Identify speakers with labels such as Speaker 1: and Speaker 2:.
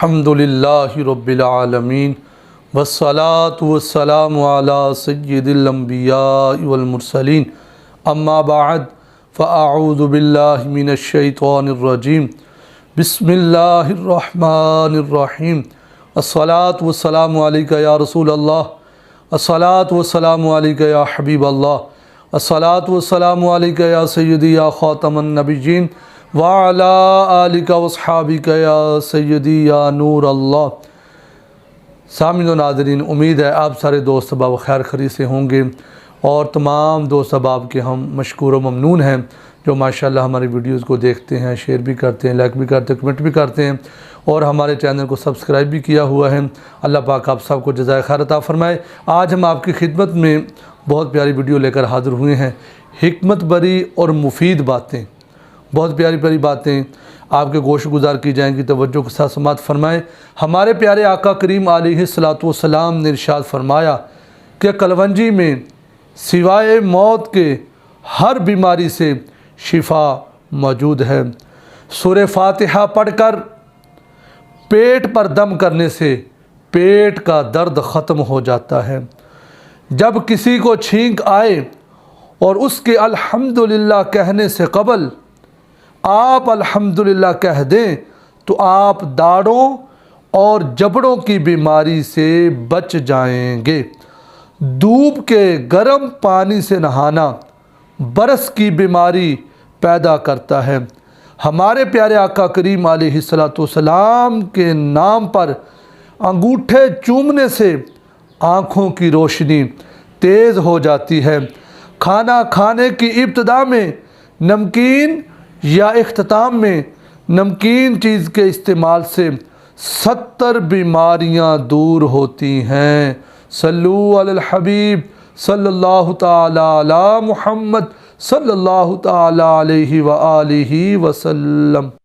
Speaker 1: الحمدللہ رب العالمین والصلاة والسلام علی سید الانبیاء والمرسلین اما بعد فاعوذ باللہ من الشیطان الرجیم بسم اللہ الرحمن الرحیم الصلاة والسلام علیکہ یا رسول اللہ الصلاة والسلام علیکہ یا حبیب اللہ الصلاة والسلام علیکہ یا سیدی یا خاتم النبیین وعلی آلک واصحابک یا سیدی یا نور اللہ۔ سامعین و ناظرین، امید ہے آپ سارے دوست احباب خیر خیریت سے ہوں گے، اور تمام دوست احباب کے ہم مشکور و ممنون ہیں جو ماشاءاللہ ہماری ویڈیوز کو دیکھتے ہیں، شیئر بھی کرتے ہیں، لائک بھی کرتے ہیں، کمنٹ بھی کرتے ہیں، اور ہمارے چینل کو سبسکرائب بھی کیا ہوا ہے۔ اللہ پاک آپ سب کو جزائے خیر عطا فرمائے۔ آج ہم آپ کی خدمت میں بہت پیاری ویڈیو لے کر حاضر ہوئے ہیں، حکمت بری اور مفید باتیں، بہت پیاری پیاری باتیں آپ کے گوش گزار کی جائیں گی، توجہ کے ساتھ سماعت فرمائیں۔ ہمارے پیارے آقا کریم علیہ السلام نے ارشاد فرمایا کہ کلونجی میں سوائے موت کے ہر بیماری سے شفا موجود ہے۔ سورہ فاتحہ پڑھ کر پیٹ پر دم کرنے سے پیٹ کا درد ختم ہو جاتا ہے۔ جب کسی کو چھینک آئے اور اس کے الحمدللہ کہنے سے قبل آپ الحمدللہ کہہ دیں تو آپ داڑھوں اور جبڑوں کی بیماری سے بچ جائیں گے۔ دھوپ کے گرم پانی سے نہانا برس کی بیماری پیدا کرتا ہے۔ ہمارے پیارے آقا کریم علیہ السلام کے نام پر انگوٹھے چومنے سے آنکھوں کی روشنی تیز ہو جاتی ہے۔ کھانا کھانے کی ابتدا میں نمکین یا اختتام میں نمکین چیز کے استعمال سے 70 بیماریاں دور ہوتی ہیں۔ صلو علی الحبیب صلی اللہ تعالی علی محمد صلی اللہ تعالی علیہ وآلہ وسلم۔